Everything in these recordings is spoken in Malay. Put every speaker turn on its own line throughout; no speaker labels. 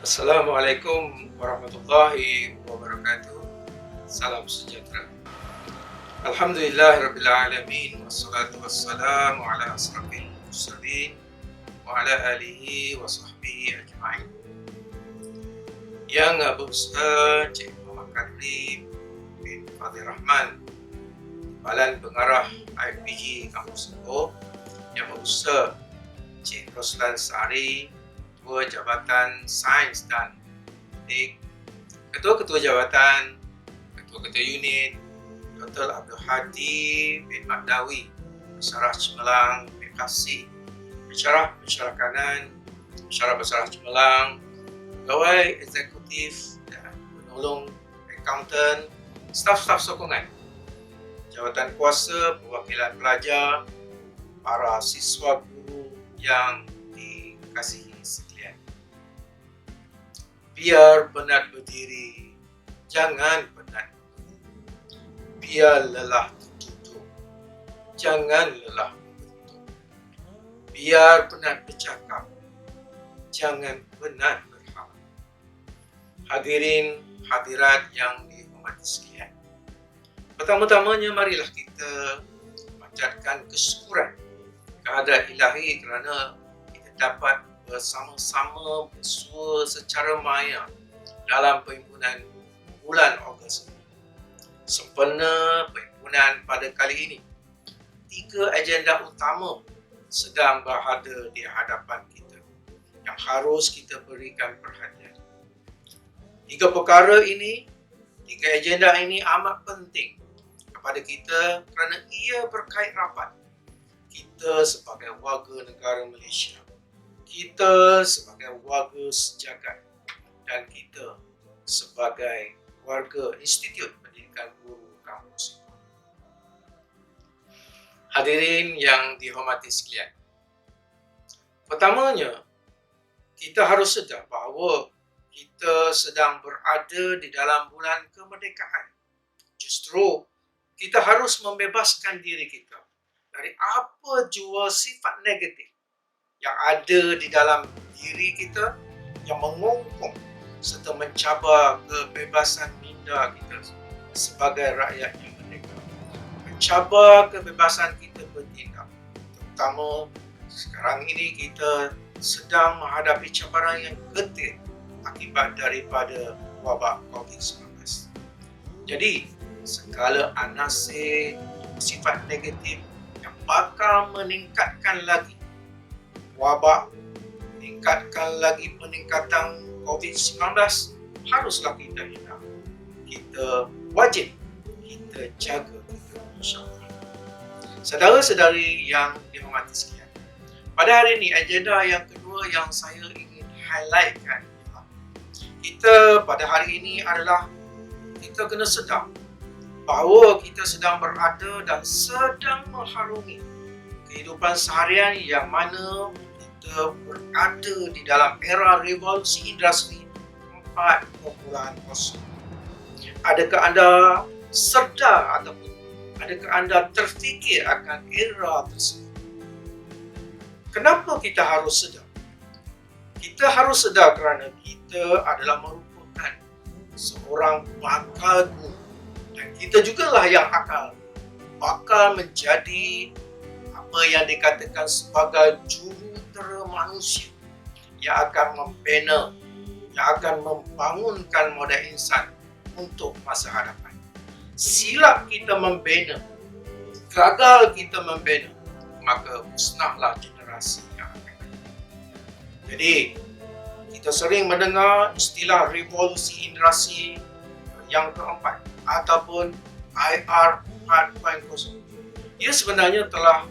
Assalamualaikum warahmatullahi wabarakatuh. Salam sejahtera. Alhamdulillahirabbil alamin wassalatu wassalamu ala asrafil mursalin wa ala alihi wa sahbihi ajma'in. Yang berusaha Cik Muhammad Kadri bin Fadhil Rahman, Timbalan Pengarah IPG Kampus Ipoh, yang berusaha Cik Roslan Sari, Ketua Jabatan Sains dan Teknik, Ketua-Ketua Jabatan, Ketua-Ketua Unit, Dr. Abdul Hadi bin Mahdawi, Pensyarah Cemerlang PKC, Pensyarah Kanan, Pensyarah Cemerlang, Pegawai Eksekutif dan Penolong Accountant, staf-staf sokongan, Jawatan Kuasa Perwakilan Pelajar, para siswa guru yang dikasihi sekalian. Biar penat berdiri, jangan penat berdiri. Biar lelah tertutup, jangan lelah membentuk. Biar penat bercakap, jangan penat berharap. Hadirin hadirat yang dihormati sekalian, pertama-tamanya marilah kita panjatkan kesyukuran kehadrat Ilahi kerana kita dapat bersama-sama bersua secara maya dalam perhimpunan bulan Ogos. Sempena perhimpunan pada kali ini, 3 agenda utama sedang berada di hadapan kita yang harus kita berikan perhatian. 3 perkara ini, 3 agenda ini amat penting kepada kita kerana ia berkait rapat kita sebagai warga negara Malaysia, kita sebagai warga sejagat, dan kita sebagai warga Institut Pendidikan Guru Kampus Ipoh. Hadirin yang dihormati sekalian, pertamanya kita harus sedar bahawa kita sedang berada di dalam bulan kemerdekaan. Justru kita harus membebaskan diri kita dari apa jua sifat negatif yang ada di dalam diri kita yang mengungkung serta mencabar kebebasan minda kita sebagai rakyat yang merdeka. Mencabar kebebasan kita bertindak. Terutama sekarang ini kita sedang menghadapi cabaran yang getir akibat daripada wabak COVID-19. Jadi, segala anasir sifat negatif yang bakal meningkatkan lagi wabak, meningkatkan lagi peningkatan COVID-19, haruslah kita hindar. Kita wajib kita jaga kita, insya-Allah. Saudara-saudari yang dihormati sekalian, pada hari ini agenda yang kedua yang saya ingin highlightkan ialah kita pada hari ini adalah kita kena sedar bahawa kita sedang berada dan sedang mengharungi kehidupan seharian yang mana kita berada di dalam era revolusi industri 4.0. Adakah anda sedar ataupun adakah anda terfikir akan era tersebut? Kenapa kita harus sedar? Kita harus sedar kerana kita adalah merupakan seorang bakal guru. Dan kita jugalah yang bakal menjadi apa yang dikatakan sebagai jurutera manusia yang akan membina, yang akan membangunkan modal insan untuk masa hadapan. Silap kita membina, gagal kita membina, maka musnahlah generasi yang akan datang. Jadi, kita sering mendengar istilah revolusi industri yang keempat ataupun IR 4.0. Ia sebenarnya telah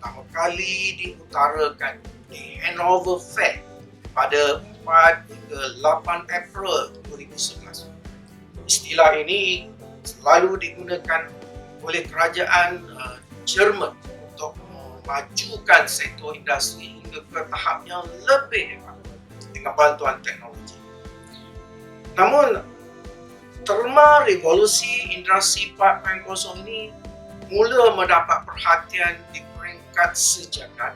pertama kali diutarakan di Hanover Fair pada 4 hingga 8 April 2011. Istilah ini selalu digunakan oleh kerajaan Jerman untuk memajukan sektor industri hingga ke tahap yang lebih hebat dengan bantuan teknologi. Namun, terma revolusi industri 4.0 ini mula mendapat perhatian di peringkat sejagat,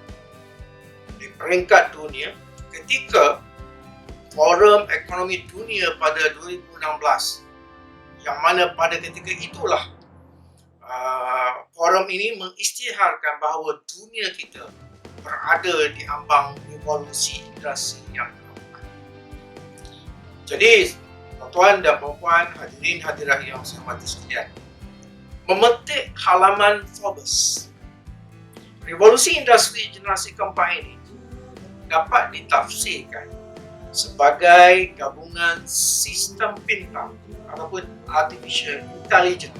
di peringkat dunia ketika Forum Ekonomi Dunia pada 2016, yang mana pada ketika itulah forum ini mengisytiharkan bahawa dunia kita berada di ambang revolusi industri yang keempat. Jadi, tuan-tuan dan puan-puan, hadirin hadirat yang saya hormati sekalian, memetik halaman Forbes, revolusi industri generasi keempat ini dapat ditafsirkan sebagai gabungan sistem pintar ataupun artificial intelligence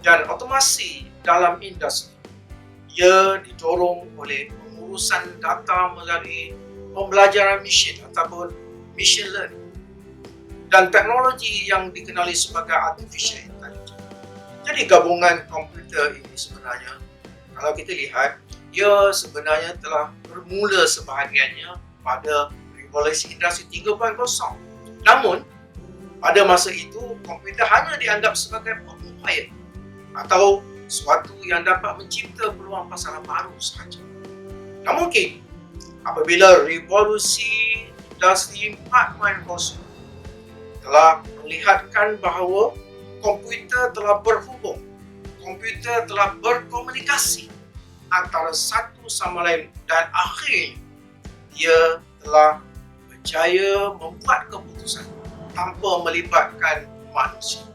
dan otomasi dalam industri. Ia didorong oleh pengurusan data melalui pembelajaran mesin ataupun machine learning dan teknologi yang dikenali sebagai artificial intelligence. Jadi gabungan komputer ini sebenarnya, kalau kita lihat, ia sebenarnya telah bermula sebahagiannya pada revolusi industri 3.0. Namun, pada masa itu, komputer hanya dianggap sebagai pengupaya atau sesuatu yang dapat mencipta peluang pasaran baru sahaja. Namun kini, apabila revolusi industri 4.0 telah melihatkan bahawa komputer telah berhubung, komputer telah berkomunikasi antara satu sama lain, dan akhirnya dia telah berjaya membuat keputusan tanpa melibatkan manusia.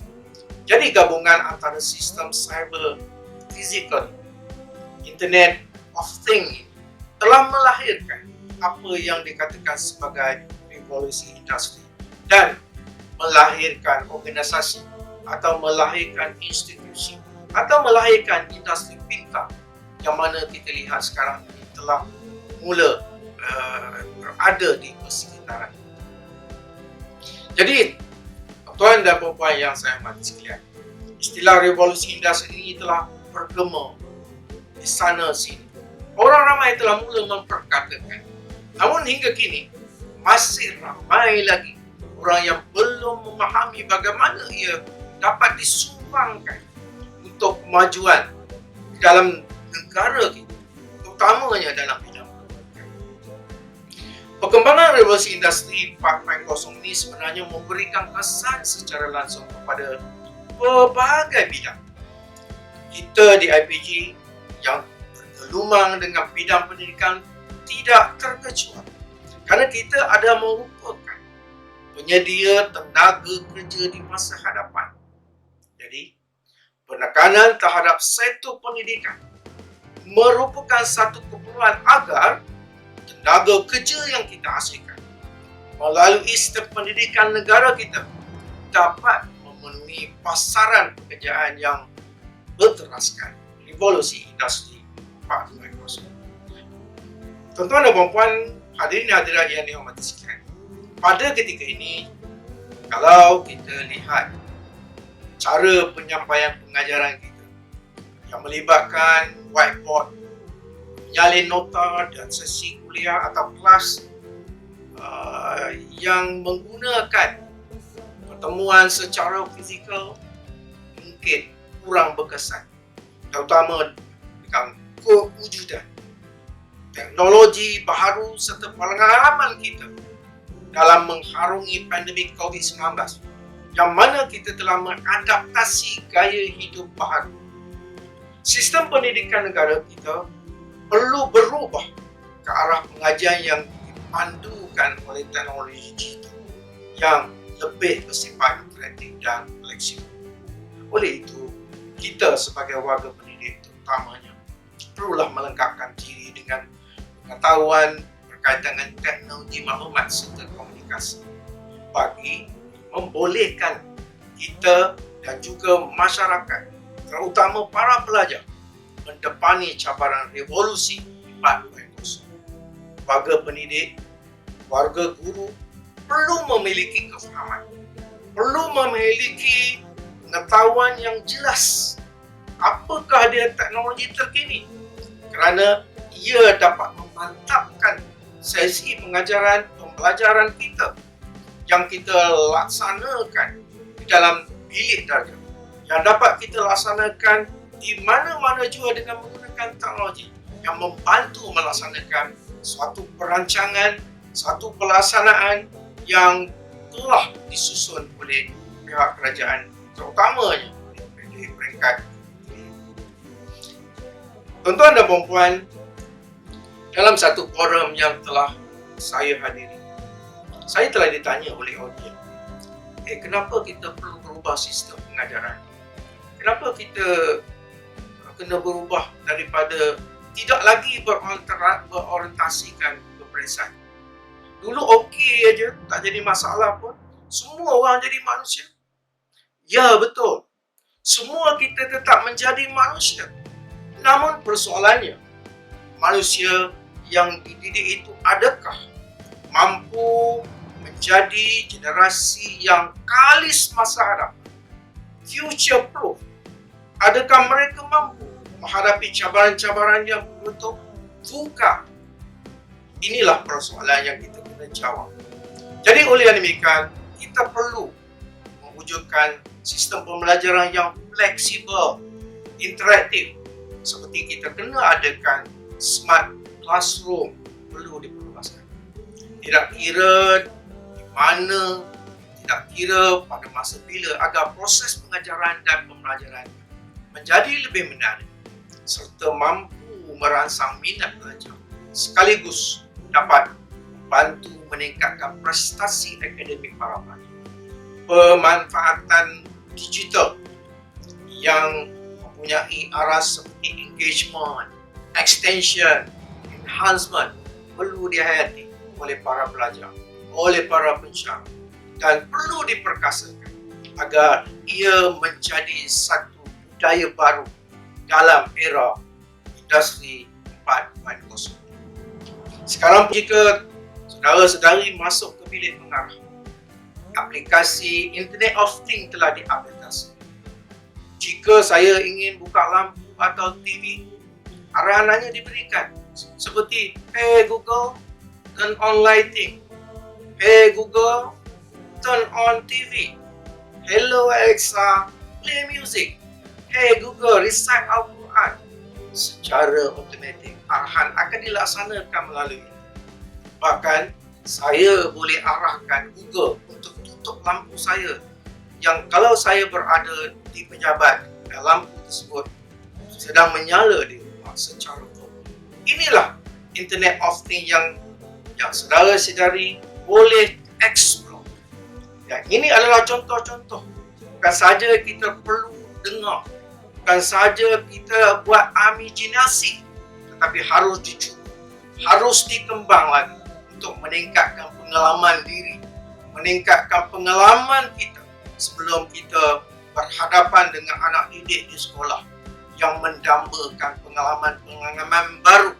Jadi gabungan antara sistem cyber, fizikal, Internet of Things telah melahirkan apa yang dikatakan sebagai revolusi industri dan melahirkan organisasi atau melahirkan institusi atau melahirkan industri pintar yang mana kita lihat sekarang ini telah mula berada di persekitaran. Jadi, tuan dan puan yang saya hormati sekalian, istilah revolusi industri ini telah bergema di sana sini. Orang ramai telah mula memperkatakan. Namun hingga kini, masih ramai lagi orang yang belum memahami bagaimana ia dapat disumbangkan untuk kemajuan dalam negara kita, terutamanya dalam bidang pendidikan. Perkembangan revolusi industri 4.0 ini sebenarnya memberikan kesan secara langsung kepada berbagai bidang. Kita di IPG yang bergelumang dengan bidang pendidikan tidak terkecuali, kerana kita ada merupakan penyedia tenaga kerja di masa hadapan. Jadi, penekanan terhadap sektor pendidikan merupakan satu keperluan agar tenaga kerja yang kita hasilkan melalui sistem pendidikan negara kita dapat memenuhi pasaran pekerjaan yang berteraskan revolusi industri 4.0. Tuan-tuan dan puan-puan, hadirin hadirat yang dihormati sekalian, pada ketika ini, kalau kita lihat cara penyampaian pengajaran kita yang melibatkan whiteboard, menyalin nota dan sesi kuliah atau kelas yang menggunakan pertemuan secara fizikal mungkin kurang berkesan, terutama dengan kewujudan teknologi baharu serta pengalaman kita dalam mengharungi pandemik COVID-19 yang mana kita telah mengadaptasi gaya hidup baharu. Sistem pendidikan negara kita perlu berubah ke arah pengajian yang dipandukan oleh teknologi digital yang lebih bersifat interaktif dan fleksibel. Oleh itu, kita sebagai warga pendidik terutamanya perlulah melengkapkan diri dengan pengetahuan berkaitan dengan teknologi maklumat serta komunikasi bagi membolehkan kita dan juga masyarakat, terutama para pelajar, mendepani cabaran revolusi 4.0. Warga pendidik, warga guru perlu memiliki kefahaman, perlu memiliki pengetahuan yang jelas apakah dia teknologi terkini, kerana ia dapat memantapkan sesi pengajaran pembelajaran kita yang kita laksanakan di dalam bilik darjah, yang dapat kita laksanakan di mana-mana juga dengan menggunakan teknologi yang membantu melaksanakan suatu perancangan, satu pelaksanaan yang telah disusun oleh pihak kerajaan, terutamanya di peringkat. Tuan-tuan dan puan-puan, dalam satu forum yang telah saya hadiri, saya telah ditanya oleh audiens, kenapa kita perlu berubah sistem pengajaran? Kenapa kita kena berubah daripada tidak lagi berorientasikan kepercayaan? Dulu okey aja, tak jadi masalah pun. Semua orang jadi manusia. Ya, betul. Semua kita tetap menjadi manusia. Namun persoalannya, manusia yang dididik itu adakah mampu menjadi generasi yang kalis masa hadapan, future proof? Adakah mereka mampu menghadapi cabaran-cabaran yang betul? Bukan. Inilah persoalan yang kita kena jawab. Jadi oleh demikian, kita perlu mewujudkan sistem pembelajaran yang fleksibel, interaktif. Seperti kita kena adakan smart classroom, perlu diperluaskan. Tidak kira di mana, tidak kira pada masa bila, agar proses pengajaran dan pembelajaran menjadi lebih menarik serta mampu merangsang minat pelajar, sekaligus dapat membantu meningkatkan prestasi akademik para pelajar. Pemanfaatan digital yang mempunyai aras seperti engagement, extension, enhancement perlu dihayati oleh para pelajar, oleh para pensyarah, dan perlu diperkasakan agar ia menjadi satu budaya baru dalam era industri 4.0. Sekarang jika saudara-saudari masuk ke bilik pengarah, aplikasi Internet of Things telah diaplikasi. Jika saya ingin buka lampu atau TV, arahan hanya diberikan seperti, "Hey Google, turn on lighting. Hey Google, turn on TV. Hello Alexa, play music. Hey Google, recite Al-Quran." Secara automatik, arahan akan dilaksanakan melalui ini. Bahkan, saya boleh arahkan Google untuk tutup lampu saya yang kalau saya berada di pejabat dan lampu tersebut sedang menyala di rumah secara auto. Inilah Internet of Things yang saudara sedari boleh explore. Dan ini adalah contoh-contoh. Bukan saja kita perlu dengar, bukan saja kita buat imajinasi, tetapi harus dicuba, harus dikembang lagi untuk meningkatkan pengalaman diri, meningkatkan pengalaman kita sebelum kita berhadapan dengan anak didik di sekolah yang mendambakan pengalaman-pengalaman baru,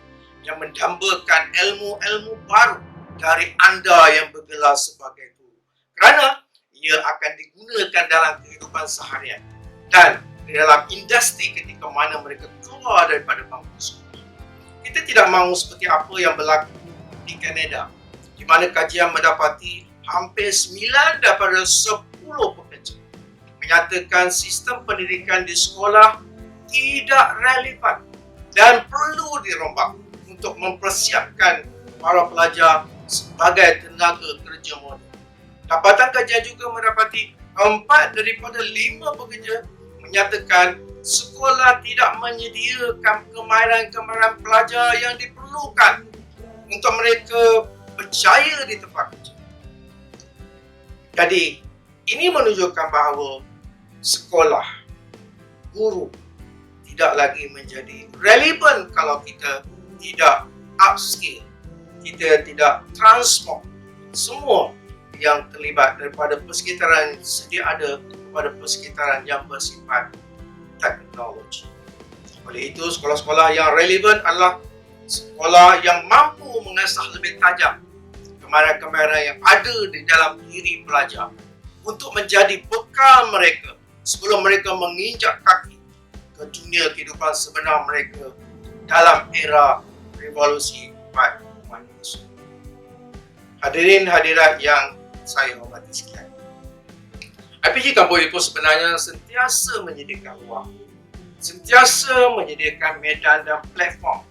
yang mendambakan ilmu-ilmu baru dari anda yang bergelar sebagai guru. Kerana ia akan digunakan dalam kehidupan seharian dan di dalam industri ketika mana mereka keluar daripada bangku sekolah. Kita tidak mahu seperti apa yang berlaku di Kanada, di mana kajian mendapati hampir 9 daripada 10 pekerja menyatakan sistem pendidikan di sekolah tidak relevan dan perlu dirombak untuk mempersiapkan para pelajar sebagai tenaga kerja moden. Dapatan kajian juga mendapati 4 daripada 5 pekerja menyatakan sekolah tidak menyediakan kemahiran-kemahiran pelajar yang diperlukan untuk mereka berjaya di tempat kerja. Jadi, ini menunjukkan bahawa sekolah, guru tidak lagi menjadi relevan kalau kita tidak upskill, kita tidak transform semua yang terlibat daripada persekitaran sedia ada kepada persekitaran yang bersifat teknologi. Oleh itu, sekolah-sekolah yang relevan adalah sekolah yang mampu mengasah lebih tajam kemahiran-kemahiran yang ada di dalam diri pelajar untuk menjadi bekal mereka sebelum mereka menginjak kaki ke dunia kehidupan sebenar mereka dalam era revolusi 4.0. Hadirin hadirat yang saya hormati sekalian, IPG Kampung Ipoh sebenarnya sentiasa menyediakan ruang, sentiasa menyediakan medan dan platform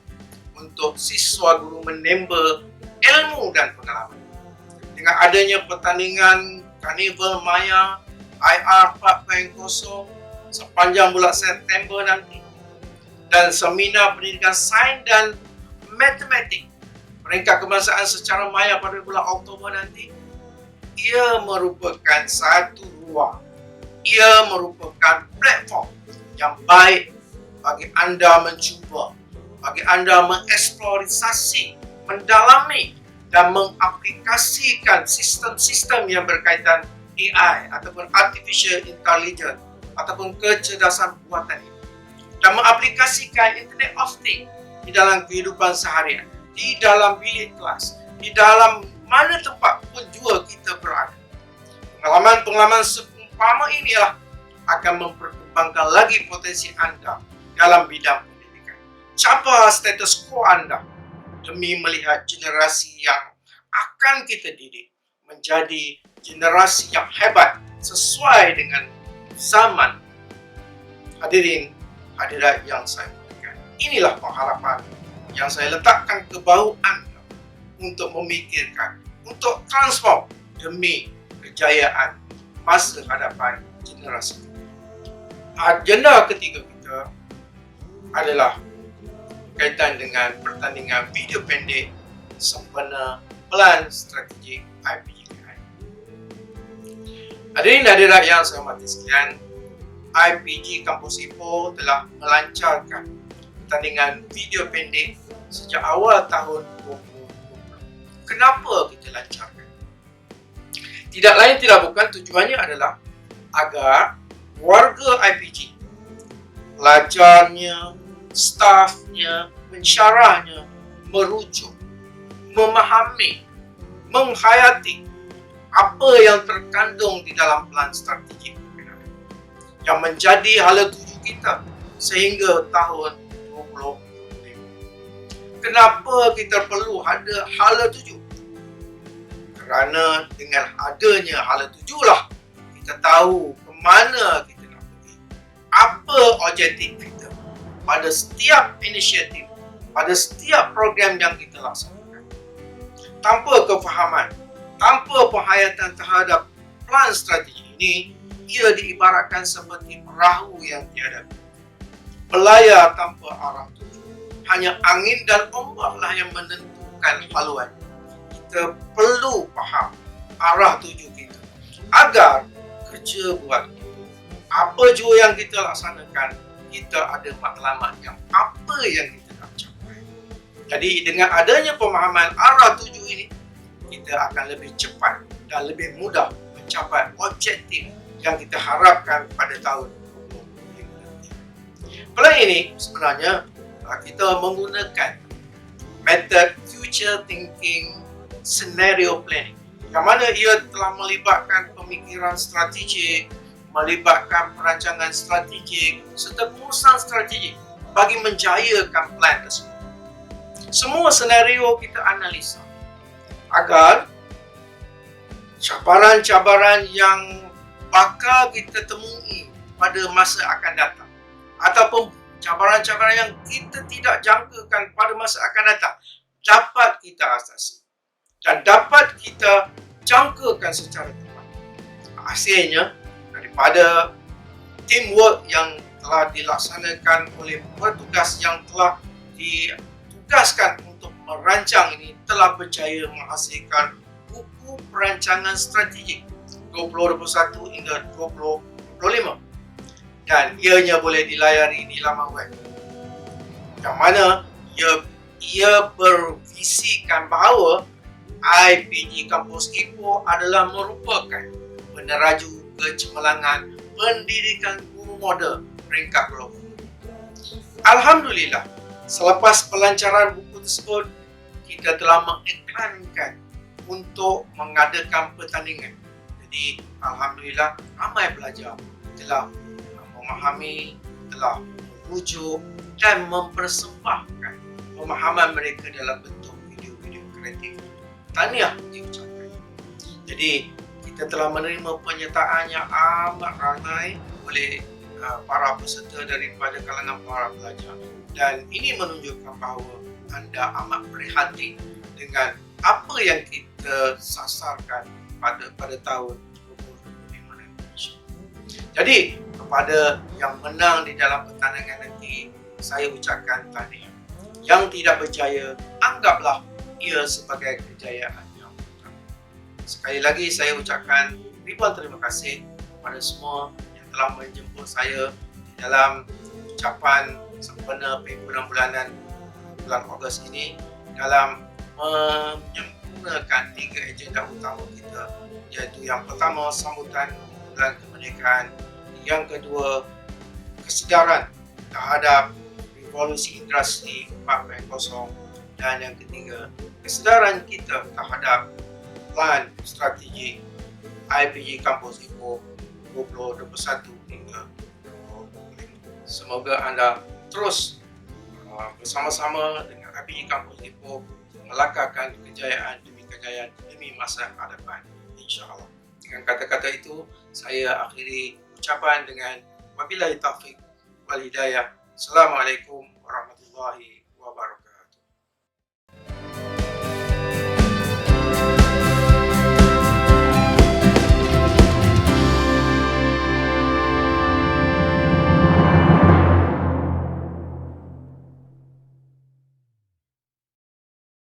untuk siswa guru menimba ilmu dan pengalaman. dengan adanya pertandingan Karnival Maya IR 4.0 sepanjang bulan September nanti, dan seminar pendidikan sains dan matematik peringkat kebangsaan secara maya pada bulan Oktober nanti, ia merupakan satu ruang, ia merupakan platform yang baik bagi anda mencuba, bagi anda mengeksplorasi, mendalami dan mengaplikasikan sistem-sistem yang berkaitan AI ataupun Artificial Intelligence ataupun kecerdasan buatan ini, dan mengaplikasikan Internet of Things di dalam kehidupan seharian, di dalam bilik kelas, di dalam mana tempat pun juga kita berada. Pengalaman-pengalaman seumpama inilah akan memperkembangkan lagi potensi anda dalam bidang pendidikan. Capai status quo anda demi melihat generasi yang akan kita didik menjadi generasi yang hebat sesuai dengan zaman. Hadirin hadirat yang saya muliakan, inilah pengharapan yang saya letakkan ke bahu anda untuk memikirkan, untuk transform demi kejayaan masa hadapan generasi kita. Agenda ketiga kita adalah berkaitan dengan pertandingan video pendek sempena Pelan Strategik IPGKI. Hadirin hadirat yang saya hormati sekalian, IPG Kampus Ipoh telah melancarkan pertandingan video pendek sejak awal tahun 2020. Kenapa kita lancarkan? Tidak lain tidak bukan, tujuannya adalah agar warga IPG, pelajarnya, stafnya, pensyarahnya merujuk, memahami, menghayati apa yang terkandung di dalam pelan strategik yang menjadi hala tuju kita sehingga tahun 2025. Kenapa kita perlu ada hala tuju? Kerana dengan adanya hala tujulah kita tahu ke mana kita nak pergi, apa objektif kita pada setiap inisiatif, pada setiap program yang kita laksanakan. Tanpa kefahaman, tanpa penghayatan terhadap pelan strategi ini, ia diibaratkan seperti perahu yang tiada berlayar tanpa arah tuju. Hanya angin dan ombaklah yang menentukan haluan. Kita perlu faham arah tuju kita agar kerja buat apa jua yang kita laksanakan, kita ada matlamat yang apa yang kita nak capai. Jadi dengan adanya pemahaman arah tuju ini, kita akan lebih cepat dan lebih mudah mencapai objektif yang kita harapkan pada tahun 2025 nanti. Pelan ini sebenarnya kita menggunakan metode future thinking scenario planning, yang mana ia telah melibatkan pemikiran strategik, melibatkan perancangan strategik serta pengurusan strategik bagi menjayakan plan tersebut. Semua senario kita analisa agar cabaran-cabaran yang bakal kita temui pada masa akan datang ataupun cabaran-cabaran yang kita tidak jangkakan pada masa akan datang dapat kita atasi dan dapat kita jangkakan secara tepat. Hasilnya daripada teamwork yang telah dilaksanakan oleh petugas yang telah ditugaskan untuk merancang ini telah berjaya menghasilkan buku perancangan strategik 2021 hingga 2025, dan ianya boleh dilayari di laman web, yang mana ia bervisikan bahawa IPG Kampus Ipoh adalah merupakan peneraju kecemerlangan pendidikan guru moden peringkat global. Alhamdulillah, selepas pelancaran buku tersebut, kita telah mengiklankan untuk mengadakan pertandingan. Jadi, alhamdulillah, ramai pelajar telah memahami, telah merujuk dan mempersembahkan pemahaman mereka dalam bentuk video-video kreatif. Tahniah diucapkan. Jadi, kita telah menerima penyertaan yang amat ramai oleh para peserta daripada kalangan para pelajar, dan ini menunjukkan bahawa anda amat prihatin dengan apa yang kita sasarkan pada tahun 2025 nanti. Jadi kepada yang menang di dalam pertandingan nanti, saya ucapkan tahniah. Yang tidak berjaya, anggaplah ia sebagai kejayaan yang utama. Sekali lagi saya ucapkan ribuan terima kasih kepada semua yang telah menjemput saya di dalam ucapan sempena pimpinan bulanan bulan Ogos ini dalam menyempurnakan 3 agenda utama kita, iaitu yang pertama sambutan bulan kemerdekaan, yang kedua kesedaran terhadap revolusi industri 4.0, dan yang ketiga kesedaran kita terhadap plan strategi IPG Kampus Ipoh 2021 hingga 2025. Semoga anda terus bersama-sama dengan IPG Kampus Ipoh melangkahkan kejayaan demi kejayaan demi masa hadapan, insya-Allah. Dengan kata-kata itu, saya akhiri ucapan dengan wabillahi taufiq wal hidayah. Assalamualaikum warahmatullahi